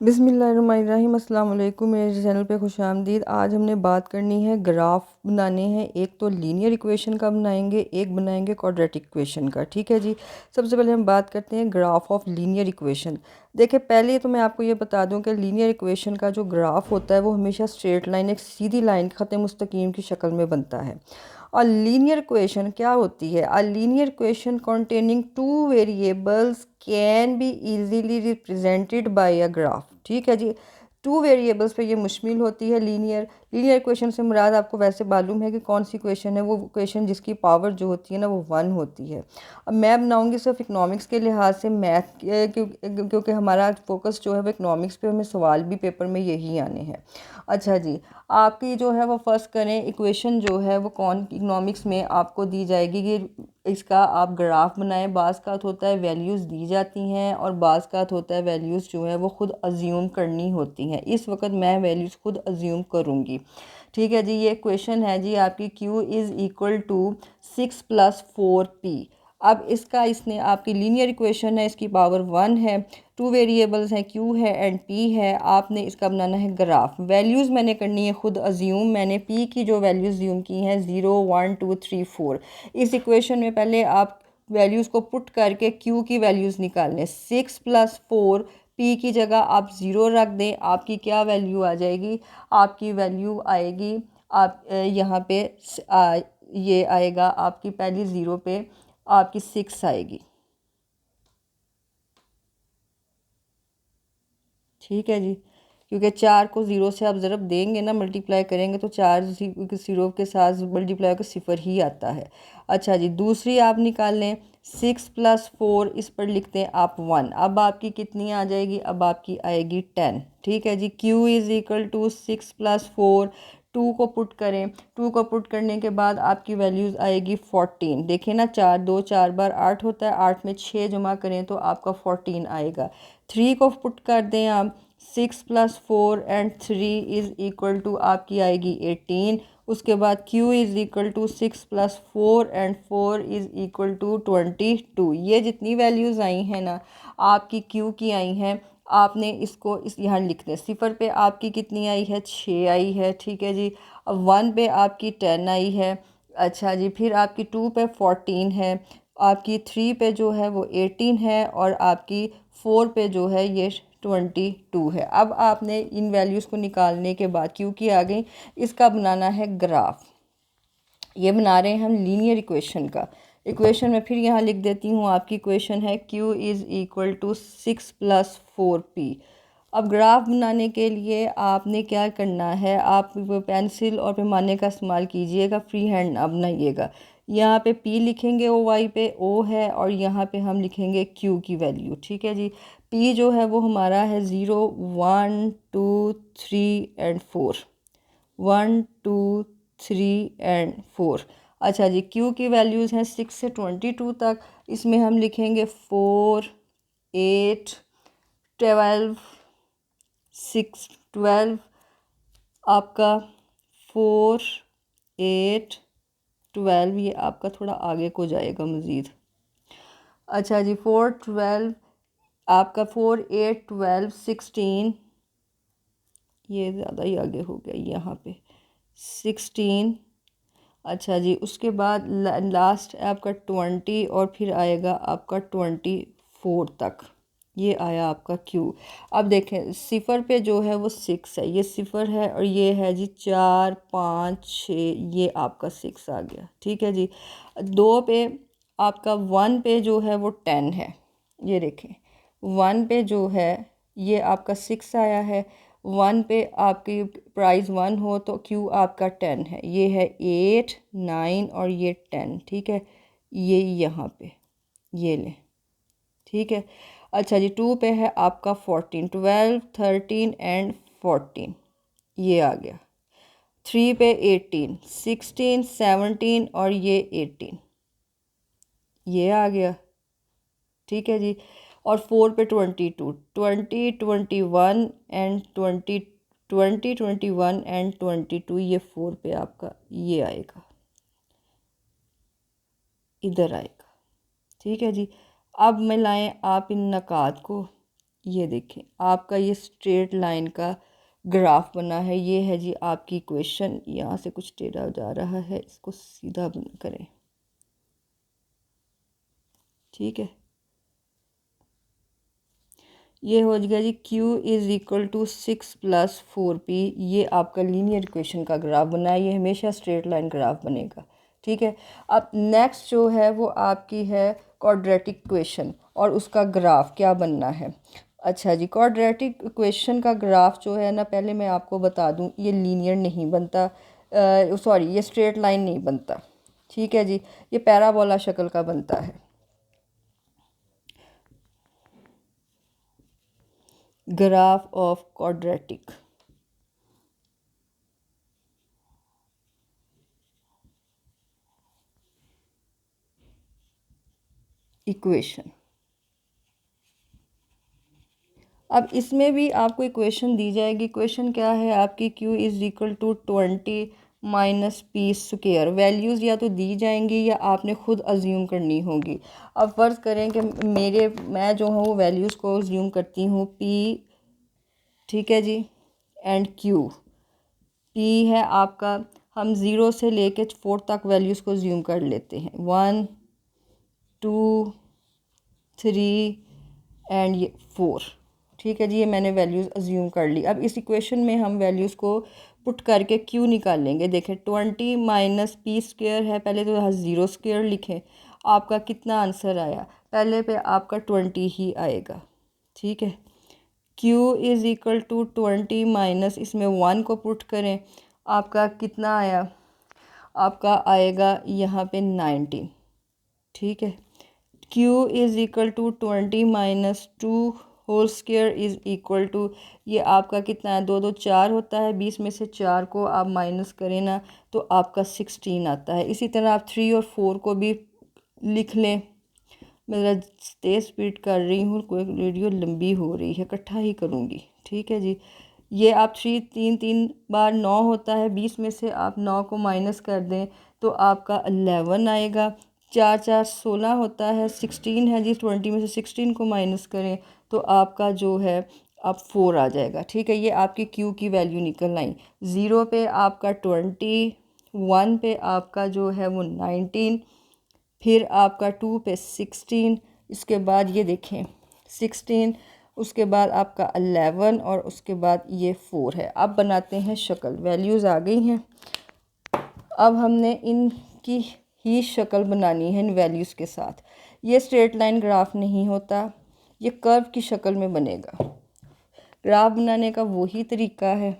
बिस्मिल्लाहिर्रहमानिर्रहीम, अस्सलाम वालेकुम। मेरे चैनल पे खुश आमदीद। आज हमने बात करनी है ग्राफ बनाने हैं। एक तो लीनियर इक्वेशन का बनाएंगे, एक बनाएंगे क्वाड्रेटिक इक्वेशन का। ठीक है जी। सबसे पहले हम बात करते हैं ग्राफ ऑफ लीनियर इक्वेशन। देखिए, पहले तो मैं आपको ये बता दूं कि लीनियर इक्वेशन का जो ग्राफ होता है वो हमेशा स्ट्रेट लाइन, एक सीधी लाइन, ख़त मुस्तकीम की शक्ल में बनता है। और लीनियर इक्वेशन क्या होती है? A linear equation containing two variables can be easily represented by a graph. ठीक है जी। टू वेरिएबल्स पे ये मुश्मिल होती है लीनियर इक्वेशन से मुराद आपको वैसे मालूम है कि कौन सी इक्वेशन है? वो इक्वेशन जिसकी पावर जो होती है ना वो 1 होती है। अब मैं बनाऊंगी सिर्फ इकनॉमिक्स के लिहाज से, मैथ क्योंकि हमारा फोकस जो है वो इकनॉमिक्स पे, हमें सवाल भी पेपर में यही आने हैं। अच्छा जी। आपकी जो है वो फर्स्ट करें, इक्वेशन जो है वो कौन इकनॉमिक्स में आपको दी जाएगी कि इसका आप ग्राफ बनाएं। बाज़ का होता है वैल्यूज़ दी जाती हैं और बाज़ का होता है वैल्यूज़ जो है वो ख़ुद अज्यूम करनी होती हैं। इस वक्त मैं वैल्यूज़ खुद अज्यूम करूँगी। ठीक है जी। ये क्वेश्चन है जी आपकी Q is equal to 6+4P। अब इसका, इसने आपकी लीनियर इक्वेशन है, इसकी पावर 1 है, टू वेरिएबल्स हैं, Q है एंड P है। आपने इसका बनाना है ग्राफ। वैल्यूज़ मैंने करनी है खुद अज्यूम। मैंने P की जो वैल्यूज़ अज्यूम की हैं 0 1 2 3 4। इस इक्वेशन में पहले आप वैल्यूज़ को पुट करके Q की वैल्यूज़ निकाल लें। 6+4, P की जगह आप 0 रख दें। आपकी क्या वैल्यू आ जाएगी? आपकी वैल्यू आएगी, आप यहाँ पे ये आएगा आपकी पहली 0 पे आपकी 6 आएगी। ठीक है जी। क्योंकि 4 को 0 से आप ज़रब देंगे ना, मल्टीप्लाई करेंगे तो 4 0 के साथ मल्टीप्लाई होकर 0 ही आता है। अच्छा जी। दूसरी आप निकाल लें 6+4, इस पर लिखते हैं आप 1। अब आपकी कितनी आ जाएगी? अब आपकी आएगी 10। ठीक है जी। Q is equal to 6+4। 2 को पुट करें। 2 को पुट करने के बाद आपकी वैल्यूज़ आएगी 14। देखें ना, 4 2 4 बार 8 होता है, 8 में 6 जमा करें तो आपका 14 आएगा। 3 को पुट कर दें आप। 6+4 एंड 3 इज़ इक्वल टू आपकी आएगी 18। उसके बाद Q is equal to 6+4 and 4 is equal to 22। ये जितनी वैल्यूज़ आई हैं ना आपकी Q की आई हैं, आपने इसको इस यहाँ लिख दें। 0 पे आपकी कितनी आई है? 6 आई है। ठीक है जी। अब 1 पे आपकी 10 आई है। अच्छा जी। फिर आपकी 2 पे 14 है, आपकी 3 पे जो है वो 18 है और आपकी 4 पे जो है ये 22 है। अब आपने इन वैल्यूज़ को निकालने के बाद क्योंकि आ गई, इसका बनाना है ग्राफ। ये बना रहे हैं हम लीनियर इक्वेशन का। इक्वेशन में फिर यहाँ लिख देती हूँ, आपकी इक्वेशन है Q is equal to 6+4P। अब ग्राफ बनाने के लिए आपने क्या करना है? आप पेंसिल और पैमाने का इस्तेमाल कीजिएगा, फ्री हैंड ना बनाइएगा। यहाँ पे P लिखेंगे, OY पे O है, और यहाँ पे हम लिखेंगे Q की वैल्यू। ठीक है जी। P जो है वो हमारा है 0 1 2 3 एंड 4। 1 2 3 एंड 4। अच्छा जी। Q की वैल्यूज़ हैं 6 से 22 तक। इसमें हम लिखेंगे 4 8 12 6 12 आपका 4 8 12, ये आपका थोड़ा आगे को जाएगा मज़ीद। अच्छा जी। 4 12 आपका 4 8 12 16, ये ज़्यादा ही आगे हो गया यहाँ पे 16। अच्छा जी। उसके बाद लास्ट आपका 20 और फिर आएगा आपका 24 तक। ये आया आपका Q। अब देखें 0 पे जो है वो 6 है, ये 0 है, और ये है जी 4 5 6, ये आपका 6 आ गया। ठीक है जी। 2 पे आपका 1 पे जो है वो 10 है। ये देखें 1 पे जो है ये आपका 6 आया है। 1 पे आपकी प्राइस 1 हो तो Q आपका 10 है। ये है 8 9 और ये 10। ठीक है। ये यहाँ पे ये लें। ठीक है। अच्छा जी। 2 पे है आपका 14 12 13 एंड 14, ये आ गया। 3 पे 18 16 17 और ये 18, ये आ गया। ठीक है जी। और 4 पे 22 20 21 एंड 20 20 21 एंड 22, ये 4 पे आपका ये आएगा, इधर आएगा। ठीक है जी। अब मिलाएं आप इन नकात को, ये देखें आपका ये स्ट्रेट लाइन का ग्राफ बना है। ये है जी आपकी इक्वेशन। यहाँ से कुछ टेढ़ा जा रहा है, इसको सीधा करें, ठीक है। ये हो गया जी Q is equal to 6+4P। ये आपका लीनियर इक्वेशन का ग्राफ बना है। ये हमेशा स्ट्रेट लाइन ग्राफ बनेगा, ठीक है। अब नेक्स्ट जो है वो आपकी है क्वाड्रेटिक इक्वेशन, और उसका ग्राफ क्या बनना है। अच्छा जी, क्वाड्रेटिक इक्वेशन का ग्राफ जो है ना, पहले मैं आपको बता दूं, ये लीनियर नहीं बनता, सॉरी ये स्ट्रेट लाइन नहीं बनता, ठीक है जी। ये पैराबोला शक्ल का बनता है। Graph of quadratic equation. अब इसमें भी आपको इक्वेशन दी जाएगी। इक्वेशन क्या है आपकी, Q is equal to 20 minus P square. Values या तो दी जाएंगी या आपने ख़ुद अज्यूम करनी होगी। अब फ़र्ज़ करें कि मैं जो हूँ वैल्यूज़ को अज्यूम करती हूँ P, ठीक है जी, एंड Q। P है आपका, हम 0 से लेके 4 तक वैल्यूज़ को अज्यूम कर लेते हैं, 1 2 3 एंड ये 4, ठीक है जी। ये मैंने वैल्यूज़ अज्यूम कर ली। अब इस इक्वेशन में हम वैल्यूज़ को पुट करके Q निकाल लेंगे। देखें 20 माइनस पी स्क्वेयर है, पहले तो यहाँ 0 स्क्वेयर लिखें। आपका कितना आंसर आया, पहले पे आपका 20 ही आएगा, ठीक है। Q is equal to 20 minus, इसमें 1 को पुट करें, आपका कितना आया, आपका आएगा यहाँ पे 19, ठीक है। Q is equal to 20 minus 2 whole square is equal to, ये आपका कितना है, 2 2 4 होता है, 20 में से 4 को आप माइनस करें ना तो आपका 16 आता है। इसी तरह आप 3 और 4 को भी लिख लें। मैं ज़रा तेज़ स्पीड कर रही हूँ, कोई वीडियो लंबी हो रही है, इकट्ठा ही करूँगी, ठीक है जी। ये आप 3 बार 9 होता है, 20 में से आप 9 को माइनस कर दें तो आपका 11 आएगा। 4 4 16 होता है, 16 है जी, 20 में से 16 को माइनस करें तो आपका जो है अब 4 आ जाएगा, ठीक है। ये आपकी Q की वैल्यू निकल आई। 0 पे आपका 20, 1 पे आपका जो है वो 19, फिर आपका 2 पे 16, इसके बाद ये देखें 16, उसके बाद आपका 11 और उसके बाद ये 4 है। अब बनाते हैं शक्ल, वैल्यूज़ आ गई हैं। अब हमने इनकी ही शक्ल बनानी है इन वैल्यूज़ के साथ। ये स्ट्रेट लाइन ग्राफ नहीं होता, ये कर्व की शक्ल में बनेगा। ग्राफ बनाने का वही तरीका है।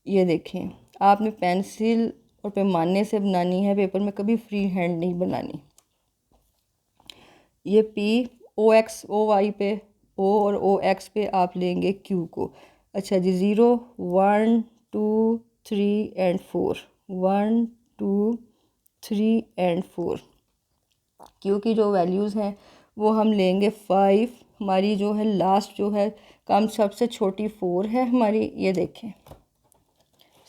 ये देखें, आपने पेंसिल और पैमाने से बनानी है, पेपर में कभी फ्री हैंड नहीं बनानी। ये P O X O Y पे O और O X पे आप लेंगे Q को। अच्छा जी, 0 1 2 3 एंड 4, 1 2 3 एंड 4। Q की जो वैल्यूज़ हैं वो हम लेंगे 5, हमारी जो है लास्ट जो है कम सबसे छोटी 4 है हमारी। ये देखें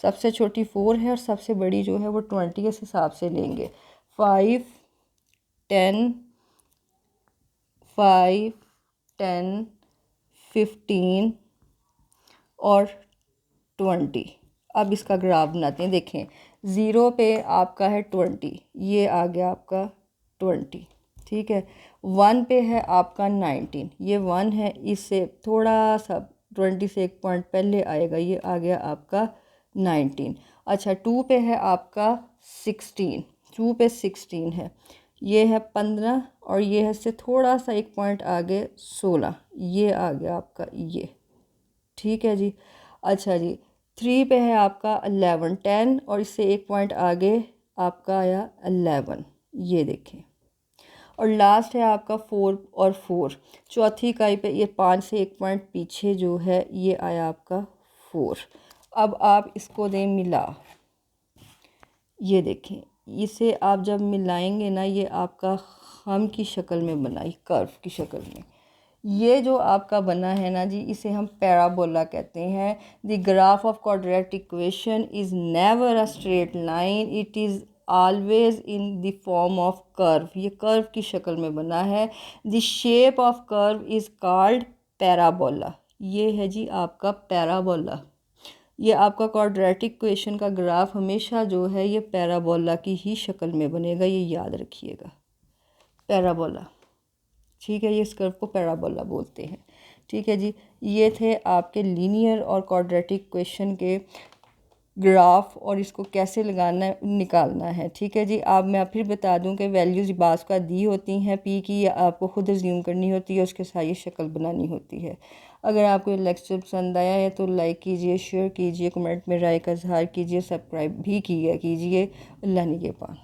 सबसे छोटी 4 है और सबसे बड़ी जो है वो 20 के हिसाब से लेंगे। 5 10 5 10 15 और 20। अब इसका ग्राफ बनाते हैं। देखें 0 पे आपका है 20, ये आ गया आपका 20, ठीक है। 1 पे है आपका 19, ये 1 है, इससे थोड़ा सा 20 से 1 पॉइंट पहले आएगा, ये आ गया आपका 19। अच्छा 2 पे है आपका 16, 2 पे 16 है, ये है 15 और ये है से थोड़ा सा 1 पॉइंट आगे 16, ये आ गया आपका ये, ठीक है जी। अच्छा जी 3 पे है आपका 11 10 और इससे 1 पॉइंट आगे आपका आया 11, ये देखें। और लास्ट है आपका 4 और 4, चौथी इकाई पे ये 5 से 1 पॉइंट पीछे जो है ये आया आपका 4। अब आप इसको दें मिला, ये देखें इसे आप जब मिलाएंगे ना ये आपका हम की शक्ल में बना, कर्व की शक्ल में। ये जो आपका बना है ना जी, इसे हम पैराबोला कहते हैं। The graph of quadratic equation is never a straight line, it is always in the form of curve, ये कर्व की शक्ल में बना है। The shape of curve is called parabola, ये है जी आपका पैराबोला। ये आपका क्वाड्रेटिक इक्वेशन का ग्राफ हमेशा जो है ये पैराबोला की ही शक्ल में बनेगा, ये याद रखिएगा, पैराबोला। ठीक है, ये इस कर्व को पैराबोला बोलते हैं। ठीक है जी, ये थे आपके लीनियर और क्वाड्रेटिक इक्वेशन के ग्राफ और इसको कैसे लगाना निकालना है। ठीक है जी, मैं फिर बता दूं कि वैल्यूज़ बास का दी होती हैं पी की, आपको खुद अज्यूम करनी होती है, उसके साथ ये शक्ल बनानी होती है। अगर आपको ये लेक्चर पसंद आया है तो लाइक कीजिए, शेयर कीजिए, कमेंट में राय का इजहार कीजिए, सब्सक्राइब भी कीजिए। अल्लाह निगहबान।